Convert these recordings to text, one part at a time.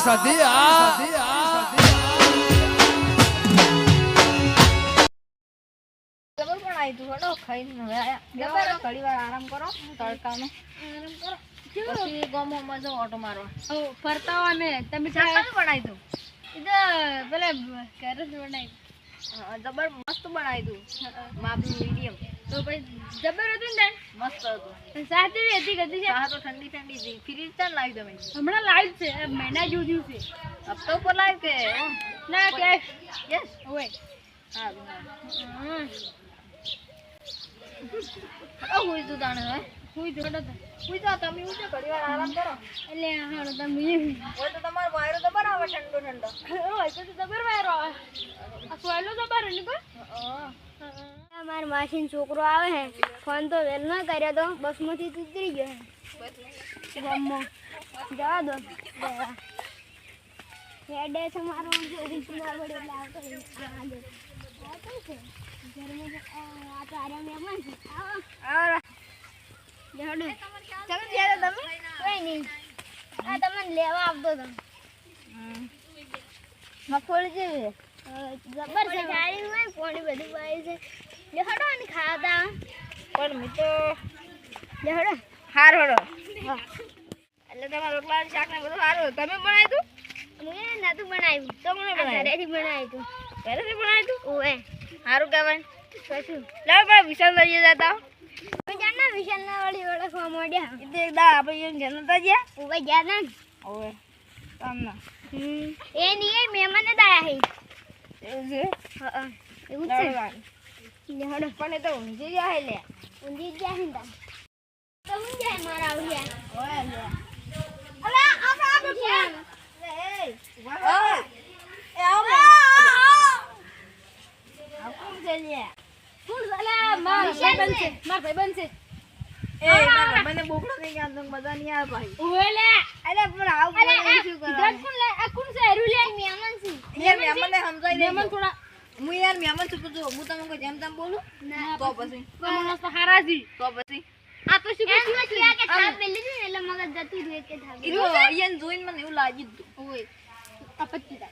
સધી આ જબર પણ આવી તું હડો ખાઈને હવે આયા ઘડી વાર આરામ કરો તડકામાં આરામ કરો પછી ગામમાં જાવ ઓટો મારવા ફરતા હોય ને તમે ચાકણ બનાવી તું પેલા કેરેટ બનાવી જબર મસ્ત બનાવી તું માપનું મીડિયમ તો પછી જબર હતું ને મસ્ત હતું સાચી હતી ગધી છે ચા તો ઠંડી ઠંડી હતી ફ્રીજ ચાલ લાવી દો હમણાં લાઈવ છે મહિના જેવું છે હપ્તો ઉપર લાવી કે ના કેશ યસ ઓય હા હુઈ તું તાણે હવે હુઈ તો હડો હુઈ જાઓ તમે ઉઠો ઘડી વાર આરામ કરો એટલે હાડો તમે હોય તો તમારો વાયરો તો બરાબર ઠંડો ઠંડો હોય તો જબર વાયરો આવે આ સોયલો જબર ને કો માર માસીન છોકરો આવે હે ફોન તો વેલ ના કર્યો તો બસમાંથી ઉતરી ગયો હે ગમો જવા દો હેડે છે મારો રીતના વડે લાવતો આવતો છે ઘરમાં આ તો આરામ મહેમાન છે આવો જડો તમે જ્યાં તમે કોઈ નહીં આ તમને લેવા આવતો તો મફોડી જેવી જબર છે ગાડી હોય પાણી બધું પાય છે લેહડો અને ખાતા પણ મી તો લેહડો હાર હડો એટલે તમારા રોટલા શાક ને બધું સારું તમે બનાવ્યું તું મેં નતું બનાવ્યું તો મને બનાવ્યું ઘરેથી બનાવ્યું તું ઘરેથી બનાવ્યું તું ઓએ સારું કહેવાય કશું લાવ પણ વિશાલ લઈ જતા જાના વિશાલના વાળી ઓળખવા માંડ્યા એ તો એકદા આપણે એમ જનતા ગયા ઓવે ગયા ના ઓવે તમને એ નહીં મહેમાન જ આયા હે એવું છે હા એવું છે લેહડો પણ એ તો ઊંઘી ગયા હે લે ઊંધી ગયા હે તા તો હું જાય મારા આવડ્યા ઓય લે અરે આપણે એ આવ આ કોણ છે લે ફૂલ વાલા માર ભાઈબંધ છે એ મને બોકડો નહીં કે આમ બધા નહીં આવે ભાઈ ઓય લે અરે પણ આવ શું ધન કરો કોણ લે આ કોણ છે હેરુ લે મહેમાન છે યાર મહેમાનને સમજાઈ દે મહેમાન થોડા હું યાર મહેમાન છું જો હું તમને કોઈ જેમ તેમ બોલું તો પછી માણસ તો હારાજી તો પછી આ તો શું એમ નથી કે થાપ પેલી છે ને એટલે મગજ જતું રહે કે થાપ એ તો અહીંયા જોઈને મને એવું લાગ્યું હતું ઓય આપત્તિ દા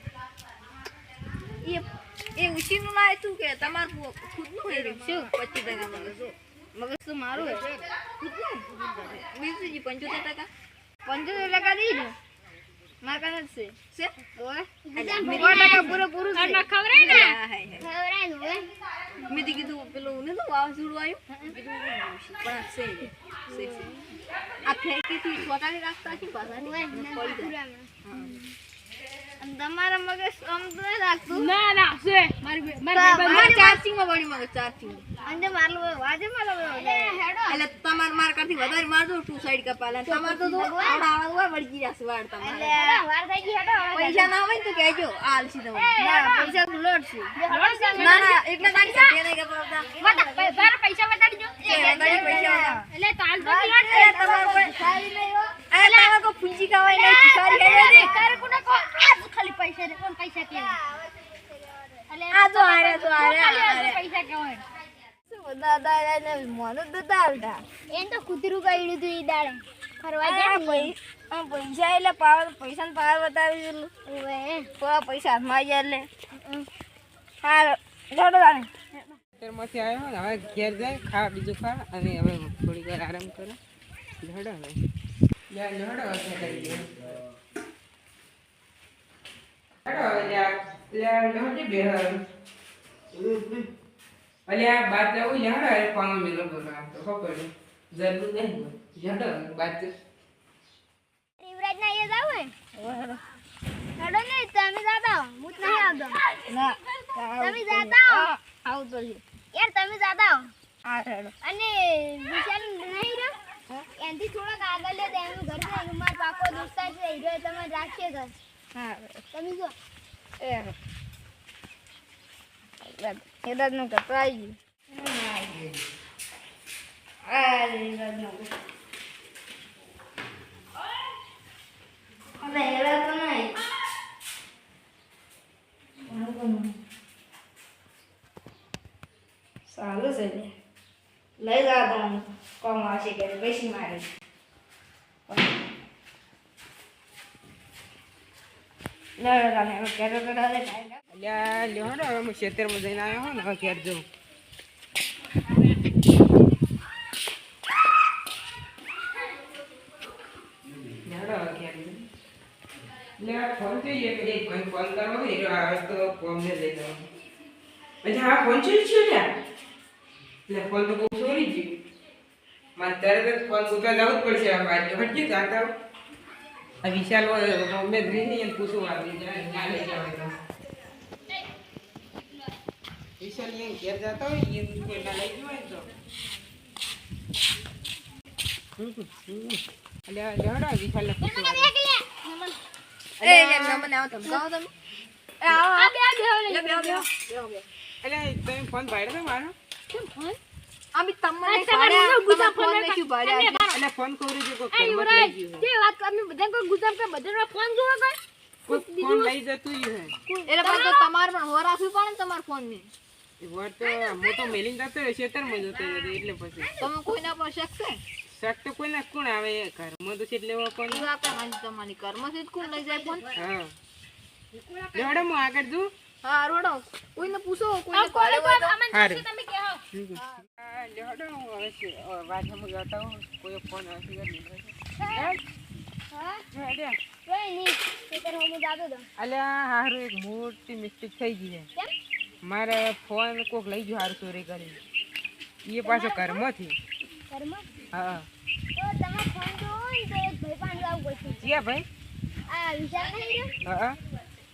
એ ઉશીનું લાય તું કે તમારું ખુદનું હે શું 25% મગજ તો મારું હે ખુદનું બીજી 75% 75% દીધું માર કાને છે ઓય ટકા પૂરું છે ખવરાય ને ખવરાય ને ઓય મેં કીધું પેલું ને તો વાવાઝોડું આવ્યું કીધું પણ છે આ ફેંકીથી છોટાની રાખતા છે પાછા પડી જાય અને તમારા મગજ આમ તો નહીં રાખતું ના ના છે મારી ચાર્જિંગ માં પડી મગજ ચાર્જિંગ અંદર મારલો વાજે મારલો હેડો એટલે તમાર માર કરતી વધારે મારજો ટુ સાઈડ કપાલા તમાર તો આવડા હોય વળગી જશે વાડ તમારે વાર થઈ ગઈ હેડો પૈસા ના હોય તો કહેજો આલસી દઉં ના પૈસા તો લોડશું ના ના એટલે તારી સાથે નહીં કપાવતા તારા પૈસા બતાડજો તારી પૈસા એટલે તાલ તો તમાર કોઈ સારી નહીં હો તમાર કો ફૂંજી કવાય નહીં સારી હે ને તારે કોને કો આ ખાલી પૈસા દે કોણ પૈસા કે આ તો આરે પૈસા કેવાય દાદા ને મોનો દતા આવતા એન તો કૂતરું કઈડ્યું તું ઈ દાડે ફરવા ગયા પૈસા એટલે પાવર પૈસા પાવર બતાવી દીધું ઓએ થોડા પૈસા હાથમાં આવી જાય એટલે હા જોડો તાને માંથી આવ્યો ને હવે ઘેર જાય ખા બીજું ખા અને હવે થોડી વાર આરામ કરો લડો હવે જા લડો હવે કરી દે લડો હવે જા લડો બે અલ્યા બાત લેવું યાર અરે પાનો મેલો બોલા તો ખબર જરૂર નહીં જડો બાત યુવરાજ ના એ જાવ હે હેડો ને તમે જાતા હું નહીં આવતો ના તમે જાતા આવતો છે યાર તમે જાતા આ હેડો અને વિશાલ નહીં રહ્યો એનથી થોડાક આગળ લે તો એનું ઘર છે માર પાકો દોસ્તાર છે હીરો તમે રાખશે ઘર હા તમે જો એ એદાદ નું કપાઈ અરે એદાદ નું અરે એડા તો નહીં સારું છે લઈ જતા કોમ આવશે કે પૈસી મારી અલ્યા લ્યો ને હવે હું ખેતરમાં જઈને આવ્યો હો ને હવે ઘેર જઉં ફોન જોઈએ ફોન કરવો હીરો આવે તો ફોન લઈ જવાનો પછી હા ફોન છે એટલે ફોન તો બહુ ચોરી ગયું મારે તરત જ ફોન ઉતર લાવવું જ પડશે આ બાજુ હટકી જાતા આ વિશાલ મેં રીની એને પૂછું આવી જાય ના લઈ જવાય તો વિશાલ એ ઘેર જતા હોય એ ના લઈ જવાય તો અલ્યા લેવડા વિશાલને પૂછું એ મને આવો તમે ગાઓ તમે એ આવો આ બે બેહો અલ્યા તમે ફોન પાડ્યો મારો કેમ ફોન આમી તમને આ તમારે ગુજામ ફોન ક્યું પાડ્યા અલ્યા ફોન કરું છું કોઈ આ ઘરમાં યુવરાજ લઈ ગયું તે વાત તમે બધા કોઈ ગુજામ કે બધાનો ફોન જોવો કોઈ ફોન લઈ જતું હે એટલે પણ તો તમાર પણ હોર આપવી પડે ને તમાર ફોન ને વર તો હું તો મેલીને જતો રહ્યો ખેતરમાં જતો રહ્યો એટલે પછી તમે કોઈના પર શકશે શક તો કોઈને કોણ આવે ઘરમાં તો છે લેવા કોણ ઈ આપણે હાજી તમારી કર્મથી જ કોણ લઈ જાય ફોન હા લેવડે હું આગળ જઉં હા રોડો કોઈને પૂછો કોઈને કોલે પાડે હોય તો હારું. તમે કહો લેવડે હું હવે વાજામાં જતા હું કોઈ ફોન આવશે કોઈ નહીં ખેતર હું જાતો તો અલ્યા હારું એક મોટી મિસ્ટેક થઈ ગઈ છે કેમ મારે ફોન કોક લઈ ગયો હારું ચોરી કરી એ પાછો ઘરમાંથી ઘરમાં હા તો તમે ફોન જોવો ને તો એક ભાઈ પાંચ આવું પડશે જીયા ભાઈ આ વિચાર નહીં રહ્યો હા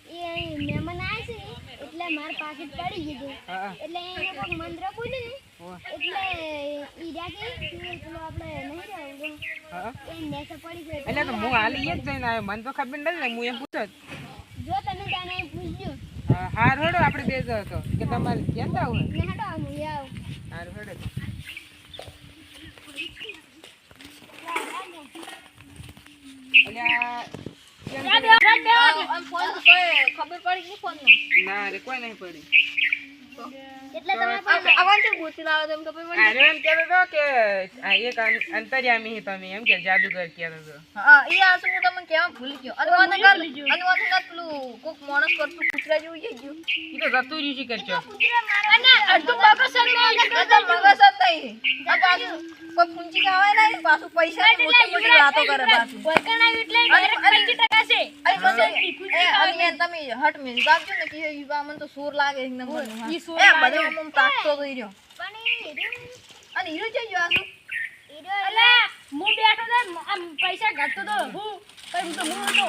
એ અહીં મહેમાન આવ્યા છે એટલે મારું પાકીટ પડી ગયું હા એટલે એને કોઈક મંત્ર બોલ્યું ને હા એટલે ઈ રાતે પેલો આપણે નહીં રહ્યો હા એ નેસે પડી ગયો એટલે તો હું હાલી જ જઈને આવ્યો મને તો ખબર નથી ને હું એમ પૂછત જો તમે જાણે પૂછજો હાર હેડો આપણે બે જતો હતો કે તમારે ક્યાં જવું ને હટો આમ આવ હાર હેડો અલ્યા આમ ફોન તો કોઈ ખબર પડી કે ફોન ના રે કોઈ નહીં પડી એટલે તમે આવા તો ગોતી લાવો તમે ખબર પડી અરે એમ કહેતો હતો કે આ એક અંતર્યામી તમે એમ કે જાદુગર કહેતો હતો હા ઈ આ શું હું તમને કેવા ભૂલી ગયો અને વાતો કર પેલું કોક માણસ કરતું કૂતરા જેવું થઈ ગયું ઈ તો જતું રહ્યું છે કરજો અને અડધું બાકો સન્માન આ તો મગજ જ નહીં આ પાછું કોઈ પૂંજી ખાવાય નહીં પાછું પૈસા મોટી મોટી વાતો કરે પાછું બોલકણ આવ્યું એટલે ડાયરેક્ટ 25% છે અરે મને અને તમે હટ મે ગાવજો ને કે ઈ બા મને તો સોર લાગે એક નંબર નો ઈ સોર એ બધો મમ તાકતો તો ઈ રહ્યો પણ અને હીરો છે જો આસુ અલે હું બેઠો ને આમ પૈસા ઘટતો તો હું કઈ તો હું હતો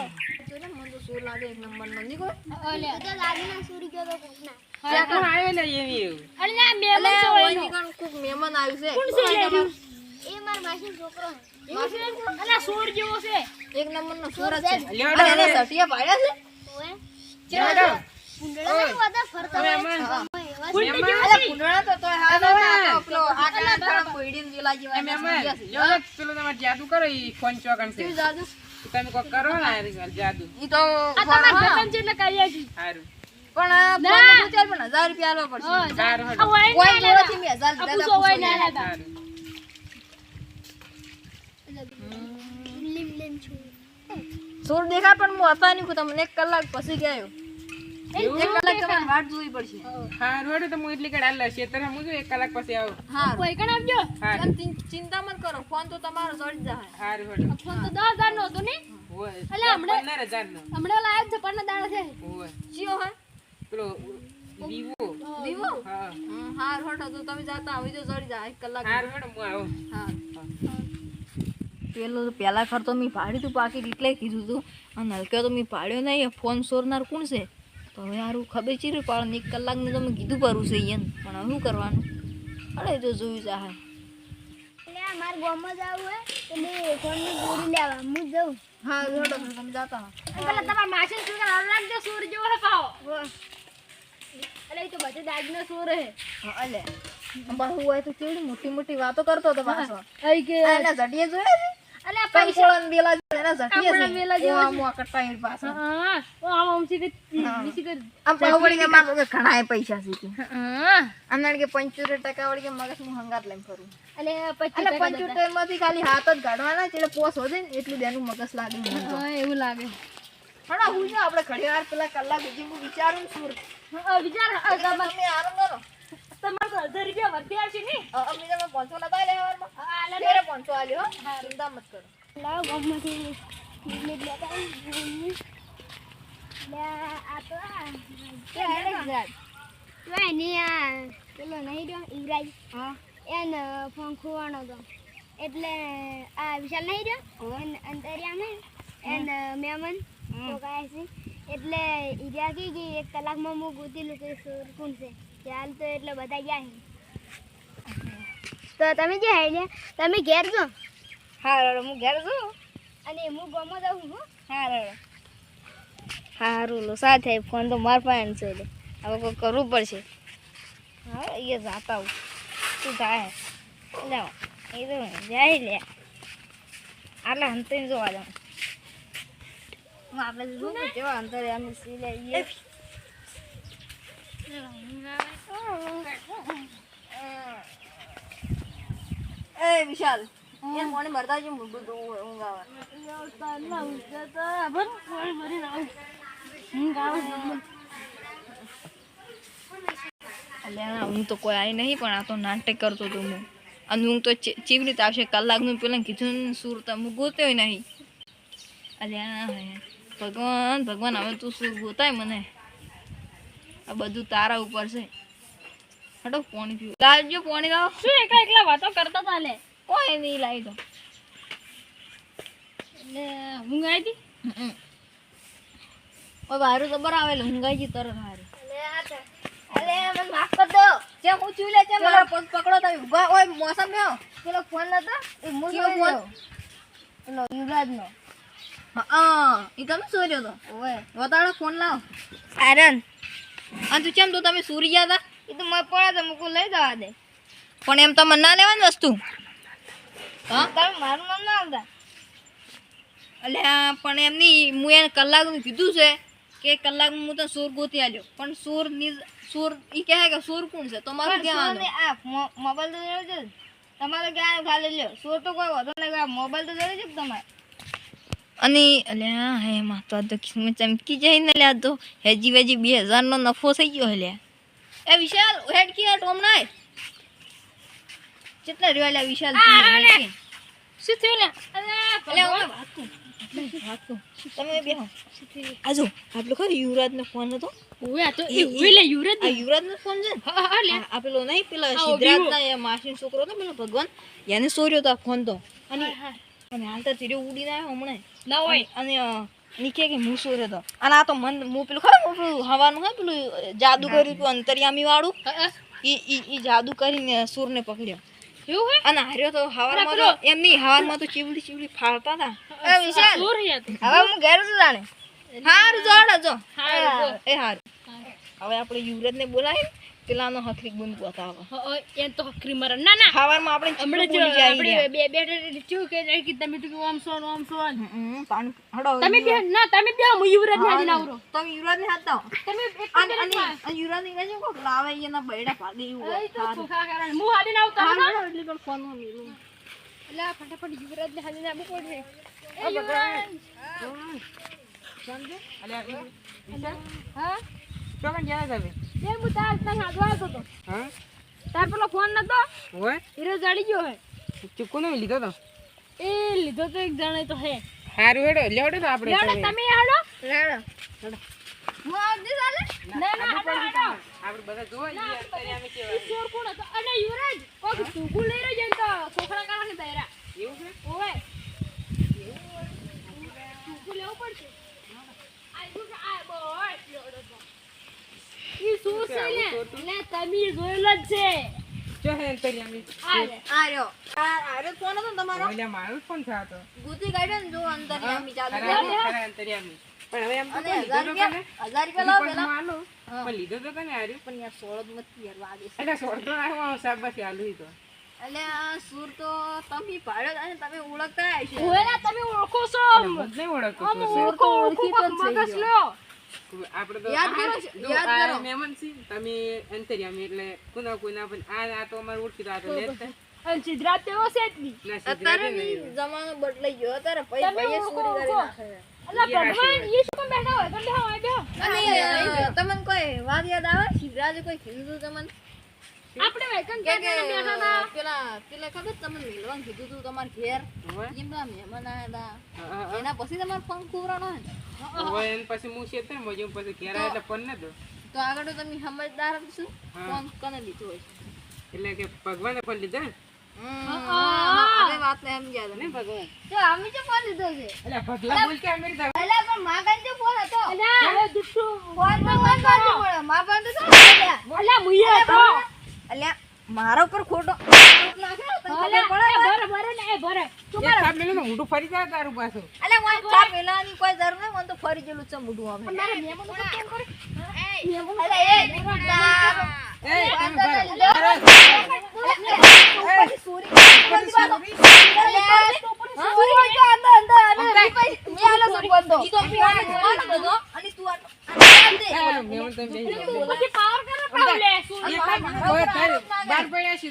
જો ને મને તો સોર લાગે એક નંબર નો નીકો અલે તો લાગીને સુરી ગયો તો કોકના ત્યાં કોણ આવેલા એવી એવું અલે આ મેમન એટલે છે ઓય ઓયનો નીકળ કોક મહેમાન આવ્યું છે કોણ છે લે એ માર માસીનો છોકરો અલે સોર જેવો છે એક નંબર નો સોર જ છે લ્યો અને એને સટિયા પાડ્યા છે ઓએ લ્યો પુંડળા બધા ફરતા હોય મહેમાન. અરે કુંડળા તો તોય હા તો પેલો આકડા તરફ કોઈડીન વેલા જેવા એમ એમ લ્યો પેલું તમારે જાદુ કરો ઈ ફોન ચોકન છે કેવું જાદુ તમે કોક કરો ને આ જાદુ ઈ તો આ તમાર ભગવાન છે એટલે કરીએ છીએ સારું પણ ફોન પૂછાય પણ 1000 રૂપિયા આલવા પડશે સારું આ હેડો ઓય કોઈ ના જોડેથી મેં 1000 આ દીધા પૂછો ઓય ના હતા લાગા સારું લીમ લીમ છું સોર દેખાય પણ હું હતા નહીં તમને 1 કલાક પછી ગયો 1 કલાક તમારે વાટ જોવી પડશે હારું હેડો તો હું એટલી કડ આલે ખેતર હું જો 1 કલાક પછી આવું હા બોલકણ આવજો હારું ચિંતા મત કરો ફોન તો તમારો જડી જાય હારું હેડો ફોન તો 10000 નો હતો ને ઓય અલે હમણાં- 15000 નો હમણાં લાયક છે પણ દાડા છે ઓય ચિયો હે પેલો વિવો વિવો હા હાર હટો તો તમે જાતા હોય તો જડી જાય 1 કલાક હારું હેડો હું આવું હા પેલો પેલા ખર તો મેં ભાડ્યું તું પાકીટ એટલે કીધું તું અને હલકે તો મેં ભાડ્યો નહીં ફોન સોરનાર કોણ છે તો હવે સારું ખબર ચીરું પાડે 1 કલાકનું તો મેં કીધું પરું છે એને પણ હવે શું કરવાનું અરે જો જોયું ચાહે એટલે આ માર ગામમાં જાવું હે એટલે ફોનની ગોળી લેવા હું જાઉં હા હટો તમે જાતા હો પેલા તમાર માસી છોકરા અલગ જો સોર જેવો હે પાઓ અલે ઈ તો બધે દાગનો સોર હે હા, અલે બાહુ હોય તો કેવી મોટી મોટી વાતો કરતો હતો પાછો આઈ કે એના જટીએ જોયા છે અલે કંકોળન બેલા જેવા એના જટીએ કંકોળન છે બેલા જેવા ઓવા મોવા કટાઈ પાછો હા ઓ આમ આમસી કે નીસી કે આમ પાવ વળી કે માર પાસે ઘણાય પૈસા છે કે હા આમનાણ કે 75% વળી કે મગજ હું હંગાત લઈને ફરું અલે એટલે 25 75 માંથી ખાલી હાથ જ કાઢવાના છે એટલે પોસ વધે ને એટલું બેનું મગજ લાગે મને તો. હા એવું લાગે હડા હું જો આપણે ઘડી વાર પેલા કલાક બીજી હું વિચારું સુર વિચાર તમે આરામ કરો તમારે તો 1000 રૂપિયા વધ્યા આવશે ને અમને તમે 500 નતા લેવામાં આલે ફેરે 500 આલ્યો હા ચિંતા મત કરો લાવ ગમમાંથી બિજલી લેતા લે આ તો કે હેડે યાર તો એની આ પેલો નહીં રહ્યો ઈવરાજ હા એને ફોન ખોવાનો હતો એટલે આ વિશાલ નહીં રહ્યો એને અંતરિયામે એને મહેમાન તો કાંઈ છે એટલે ઈરા કે 1 કલાકમાં હું ગોતીલું કે સુર કોણ છે ચાલ તો એટલે બધા ગયા છે તો તમે જે હે ને તમે ઘેર જો હા રડો હું ઘેર છું અને હું ગમો જાઉં હું હા રડો હારું લો સાથે ફોન તો માર પાસે છે એટલે હવે કોઈ કરવું પડશે હા એ જાતા હું શું થાય લે એ તો જાય લે આટલા અંતર જોવા જાઉં હું આપણે શું કેવા અંતરે અમે સી લઈએ એ વિશાલ એ મોને મરતા જ ઊંઘ આવે હું તો કોઈ આવી નહીં પણ આ તો નાટક કરતો હતો હું અને હું તો ચીવી રીતે આવશે કલાકનું પેલા કીધું સુર તો હું ગોત્યો નહીં અલ્યા ભગવાન ભગવાન હવે તું સુર ગોતાય મને આ બધું તારા ઉપર છે હટો પાણી પીવું લાવજો પાણી લાવો શું એકલા વાતો કરતા હતા લે કોઈ નહીં લાવી દો એટલે ઊંઘ આવી હતી ઓય વારું તો બરાબર આવેલું ઊંઘાઈ તરત હારું અલે મને માફ કર દો જે હું ચૂ લે છે મારો પગ પકડો તમે ઉભા ઓય મોસમ મેઓ પેલો ફોન નતો એ મોસમ ફોન પેલો યુવરાજનો હા ઈ તમે સોર્યો તો ઓય વતાડો ફોન લાવ આયરન અને તું કેમ તો તમે સૂરી ગયા હતા એ તો મને પડ્યા તો મુકુ લઈ જવા દે પણ એમ તમને ના લેવાની વસ્તુ હા તમે મારું નામ ના આવતા અલ્યા પણ એમ નહીં હું એને કલાકનું કીધું છે કે કલાકમાં હું તો સુર ગોતી આલ્યો પણ સુર ઈ કહે કે સુર કોણ છે તમારું કહેવાનું આ મોબાઈલ તો જોડે છે તમારે ક્યાં ખાલી લ્યો સુર તો કોઈ વધો નહીં મોબાઈલ તો જોડે છે તમારે અને અલ્યા હે માં તો કિસ્મત ચમકી જાય ને લ્યા તો હેજી વેજી 2000 નો નફો થઈ ગયો હે લ્યા એ વિશાલ હેડ કી ટોમ નાય કેટલા રહ્યો લ્યા વિશાલ શું થયું લે અલ્યા વાતું તમે બેહો આજો આપણો ખરી યુવરાજનો ફોન હતો ઓય તો એ ઓય લે યુવરાજ આ યુવરાજનો ફોન છે હા લે આ પેલો નહીં પેલા સિદ્ધરાજના એ માસીનો છોકરો હતો પેલો ભગવાન એને સોર્યો તો ફોન તો અને હાલ તો તીરે ઉડીને આવ્યો હમણાં ના હોય અને નીચે કે હું સોર્યો તો અને આ તો મન હું પેલું ખબર પેલું હવાનું હોય પેલું જાદુ કર્યું હતું અંતરિયામી વાળું ઈ જાદુ કરીને સુરને પકડ્યો એવું હે અને હાર્યો તો હવારમાં તો એમ નહીં હવારમાં તો ચીવડી ફાળતા હતા એ વિશાલ સુર હતી હવે હું ઘેર છું જાણે હારું જોડો જો હારું એ હારું હવે આપણે યુવરાજને બોલાવી પેલાનો હકરીક બુન બતાવો એ તો હકરી મર ના ના હવારમાં આપણે હમણે જો આપણે બે ચૂ કે તમે તો ઓમ સોન પાણી હડો તમે બે ના તમે બે હું યુવરાજ ને આજી નાવરો તમે યુવરાજને હાથ દો તમે અને યુવરાજને કહે કોક લાવે એના બૈડા ભાગે એવું એ તો ખોખા કરે હું હાદે નાવ તમે હારું એટલે પણ ફોનમાં મેલું એટલે ફટાફટ યુવરાજ ને હાદે નાબુ પડશે એ યુવરાજ સમજે અલ્યા હા ચોકન ગયા તમે એ હું તાર તને હાદવા આવતો તો હા તાર પેલો ફોન નતો ઓય હીરો જડી ગયો હે ચૂકુનો લીધો તો એ લીધો તો એક જણે તો હે હારું હેડો લેવડો તો આપણે લેડો તમે હાડો લેડો હું આવતી ચાલે ના ના હાડો આપણે બધા જોવા જઈએ અંતરિયામી કેવા ઈ ચોર કોણ હતો અને યુવરાજ કોક સુકુ લઈ રહ્યો છે તો છોકરા કાળા ને દાયરા એવું છે ઓવે સુકુ લેવું પડશે આ શું કે આ બોય લેડો તો ઈ શું છે ને તમે જોયેલો જ છે જો હે અંતરિયામી આ લે આ રહ્યો આ ફોન હતો ને તમારો ઓલા મારો ફોન થતો ગુતી કાઢ્યો ને જો અંતરિયામી ચાલુ ખરા અંતરિયામી પણ હવે એમ તો અને લીધો તો કને 1000 રૂપિયા લાવો પેલા માનો પણ લીધો તો કને હાર્યું પણ યાર 16 જ નથી યાર વાગે એટલે સોળતો આવ્યો શાબાશી આલુ તો એટલે આ સુર તો તમે પાડ્યો અને તમે ઓળખતા હશો ઓલા તમે ઓળખો છો હું જ નહીં ઓળખતો આમ છું. ઓળખો ઓળખી તો મગજ લ્યો આપણે તો યાદ કરો છો, જો યાદ આ કરો. મહેમાન છે તમે અંતરિયામી એટલે કોના પણ આ તો અમારે ઓળખી આ તો લેતા અને સિદ્ધરાજ તેવો છે જ નહીં ના અત્યારે સિદ્ધરાજ નહીં જમાનો બદલાઈ ગયો અત્યારે તમે ભાઈ ઓળખો, સુરી કરી ઓળખો. નાખે અલા ભગવાન ઈ શું કામ બેઠા હોય બેઠો હોય બેહો અને તમને કોઈ વાત યાદ આવે સિદ્ધરાજે કોઈ કીધું તું તમને આપણે વેકન કે બેઠા હતા પેલા ખબર તમને મિલવાનું કીધું તું તમાર ઘેર એમ પેલા મહેમાન આયા હતા એના પછી તમારે ફોન ખુવરાનો હે હવે એને પછી હું છે તે મજુમ પછી ઘેર આવે એટલે ફોન ન દો તો આગળ તો તમે સમજદાર જ છો ફોન કોને લીધો હોય એટલે કે ભગવાને ફોન લીધો ને હવે વાત ને એમ યાદ ને ભગવાન તો અમે જે ફોન લીધો છે એટલે ભગલા બોલ કે અમીર દા અલા પણ માં કાંઈ જે ફોન હતો અલા હવે દુખો ફોન માં ફોન કરવો પડે માં પણ તો શું કર્યા અલા મુયે તો અલ્યા મારા ઉપર ખોટો આરોપ નાખે તને ખબર પડે ભરે ને એ ભરે એક સાપ લઈને ઊંડું ફરી જાય તારું પાછું અલ્યા મને ચા પેલાની કોઈ જરૂર નહીં મને તો ફરી જેલું છે મોઢું આવે મારા મેમન તો કેમ કરે અલા એ તાર એ તમે પછી પાવર કરે પાવલે બાર પડ્યા છે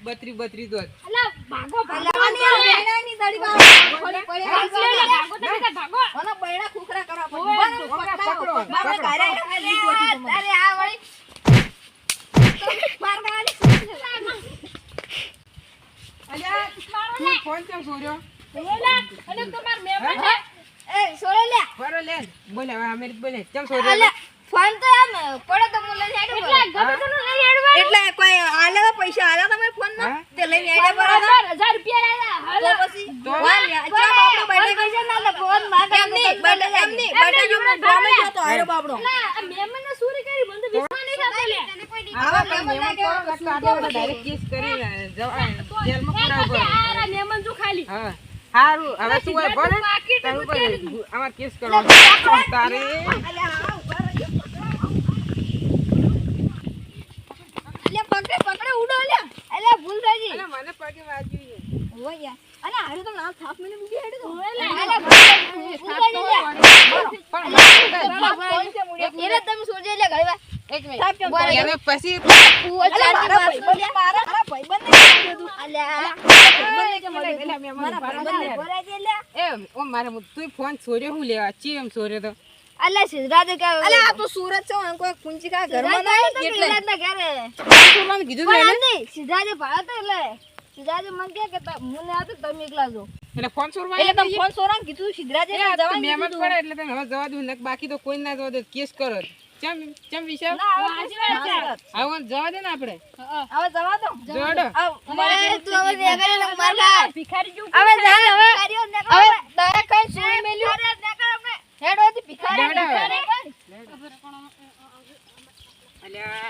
32 દોત અલા ભાગો ભાગો ભાગો આ વળી અલ્યા તું ફોન કેમ છોડ્યો ઓલા અને તમાર મેમન એ સોરે લે બરો લે બોલે હવે અમીર બોલે કેમ છોડ્યો અલા ફોન તો આમ પડે તો મને લઈ આડો એટલે ગમે તો લઈ આડવા એટલે કોઈ આલ્યા પૈસા આલ્યા તમે ફોન ના હા? તે લઈને આલ્યા બરાબર 1000 રૂપિયા આયા તો પછી વાલ યા ચા બાપડો બર્થડે પૈસા ના લે ફોન માં એમની બર્થડે એમની બર્થડે જો ડ્રામા જો તો આયરો બાપડો અલા આ મેમન ને સુરી કરી મને તો વિશ્વાસ નહીં થતો લે આવા મહેમાન ના કેવા ડાયરેક્ટ કેસ કરી જેલમાં પુરાવો કરો આરા મેમન જો ખાલી હા હારું હવે તું હોય ભલે પાકીટ તારું પર ઉતારી અમાર કેસ કરવાનો તારે અલ્યા પકડે પકડે ઉડો અલ્યા અલા ભૂલ થઈ ગઈ અલા મને પગે વાગ્યું છે ઓય યાર અને હારે તો ના થાપ મને મૂકી હેડે તો અલા ભૂલ થઈ ગઈ એને તમે સોજે લે ઘરે એક થાપ કેમ મિનિટ એને પછી મારા ભાઈબંધ ને કીધું અલા ભાઈબંધ કે મળે મારા ભાઈબંધ ને બોલાય દે લે એ ઓ મારે તું ફોન છોડ્યો હું લેવા ચી એમ છોડ્યો તો અલા સિદ્ધરાજ કે અલ્યા આ તો સુરત છે હું કોઈ કુંચી કા ઘરમાં ના એટલે સિદ્ધરાજ ના ઘરે છોડવાનું કીધું તું એને નહીં સિદ્ધરાજે ભાડા તો એટલે સિદ્ધરાજે મને કે મને આ તો તમે એકલા જો એટલે ફોન છોડવા એટલે તમે ફોન સોરાન કીધું સિદ્ધરાજે જવાનું મહેમાન પડે એટલે તમે હવે જવા દઉં નક બાકી તો કોઈ ના જવા દે કેસ કરો ચમ વિષય આવો જવા દે ને આપણે હવે જવા દો જોડો મને તું હવે ને કરે ને માર ખા ભિખારી જો હવે જા હવે કાર્યો ને હવે દયા કઈ સુઈ મેલ્યું હેડો થી ભિખારી જોડો.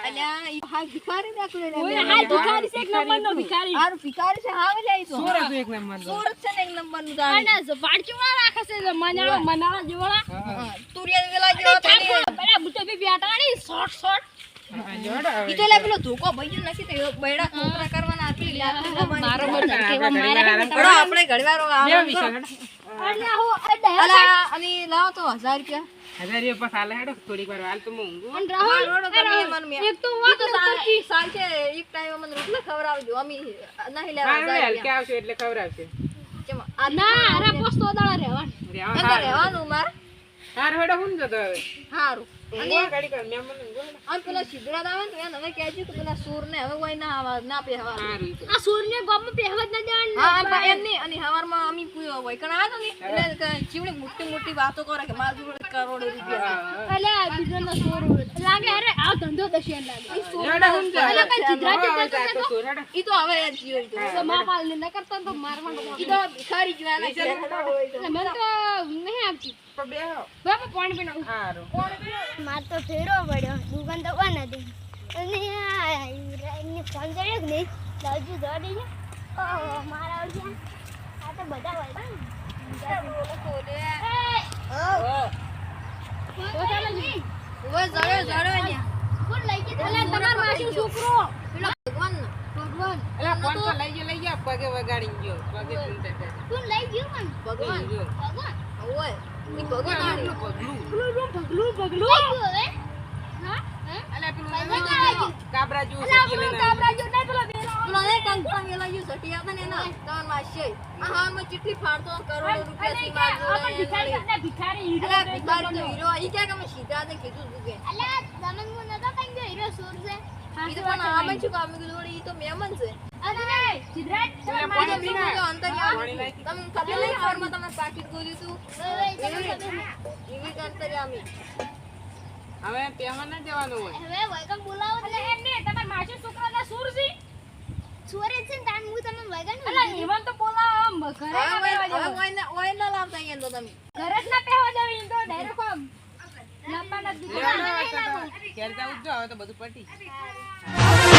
અલ્યા ઈ હા ભિખારી દાખલો લે ઓય હા ભિખારી છે એક નંબર નો ભિખારી આર ભિખારી છે હા લે ઈ તો સુરત એક નંબર નો સુરત છે ને એક નંબર નું જાણ આના ઝપાડકી વાળા રાખે છે મનાળા જેવાળા તુરિયા વેલા જેવો ઠાકોર બડા બુટે બી બેટાણી શોર્ટ શોર્ટ જોડો ઈ તો લે પેલો ધોકો ભઈયો નથી તો બૈડા કોતરા કરવાના આપી મારો મારો આપણે ઘડીવાર બે વિષય હેડો અલ્યા હો અડે અલા અને લાવો તો 1000 રૂપિયા 1000 રૂપિયા પાસ હાલે હેડો થોડીક વાર હાલ તો હું ઊંઘું અને રાહુલ રોડો તમે મન મે એક તો ઈ વાત તો સાંજે એક ટાઈમ મને રોટલા ખવડાવજો અમે નહીં લેવા હાલ હાલ કે આવશે એટલે ખવડાવશે કેમ આ ના અરે પોસ્તો દાડા રહેવા એમ તો રહેવાનું માર હાર હેડો હું જતો હવે હારું અને ગાડી કર મહેમાન ઊંઘો હેડો. આમ પેલા સિદ્ધરાજ આવે ને તો એને હવે કહેજો કે પેલા સૂર ને હવે કોઈ ના આવા ના પહેવા હારું ઈ તો. આ સૂર્ય ગામમાં પહેવત ના જાણ હા પણ એમ નહીં અને હવારમાં અમી વૈકણ આવ્યો ને એટલે ચીવડી મોટી મોટી વાતો કરે કે મારા જોડે કરોડો રૂપિયા હા, અલ્યા બીજાનો સોર લાગે અરે આ ધંધો દશેન લાગે હેડો હું જા. અલા કઈ ચિત્રા હવે ચિત્રા જાતો સોર હેડો. ઈ તો હવે જીવ ઈ તો તો મા પાલ ને ન કરતા તો મારવાનો ઈ તો ભિખારી જોવાના છે મને તો નહીં આવતી તો બેહો. બાપા પાણી પીને હારું. માર તો ફેરો પડ્યો દુકાન તો બંધ હતી અને એની ફોન કર્યો કે નહીં લાવજો જોડી ને મારા ઓળખ્યા આ તો બધા હોય ઓય જડ્યો અહીંયા કોણ લઈ ગઈ અલ્યા તમાર માસી છોકરો પેલો ભગવાન અલા ફોન તો લઈ જા પગે વગાડી ગયો પગે ચૂંટે છે. કોણ લઈ ગયું મને ભગવાન ગયો. ભગવાન ઓય ઈ ભગવાન આડી પગલું. પગલું હવે હા અલા પેલું પગે કાબરા જેવું અલ્યા છે, પેલો લઈને કાબરા જો નહીં પેલો બેલો પેલો નહીં અંકલ વેલા યુ સટી હતા ને ના તન માશે આ હારમાં ચિઠ્ઠી ફાડતો કરોડો રૂપિયા થી માર ભિખારી અલા ભિખારી તો હીરો ઈ કે અમે સીધા દે કીધું તું કે અલ્યા તમને હું નતો કઈ ગયો હીરો સુર છે ઈ તો પણ આમે શું કામ કીધું ઈ તો મહેમાન છે અરે સિદ્ધરાજ તમે મારા મીનો તો અંતર્યામી તમે ખબર નહીં ફોર્મમાં તમે પાકીટ ગોલ્યું તું એવી અંતર્યામી હવે પહેવા ના જવાનું હોય હવે વૈગમ બોલાવો એટલે એમ ને તમાર માસી છોકરાના સુરજી સુરે છે ને તાન હું તમને વૈગમ અલા એવન તો બોલાવ આમ ઘરે ના પહેવા જાવ ઓય ના લાવતા અહીંયા તો તમે ઘરે જ ના પહેવા જાવ ઈન તો ડાયરેક્ટ આમ લાંબા ના દીકરા ઘેર જાવું જ જો હવે તો બધું પટી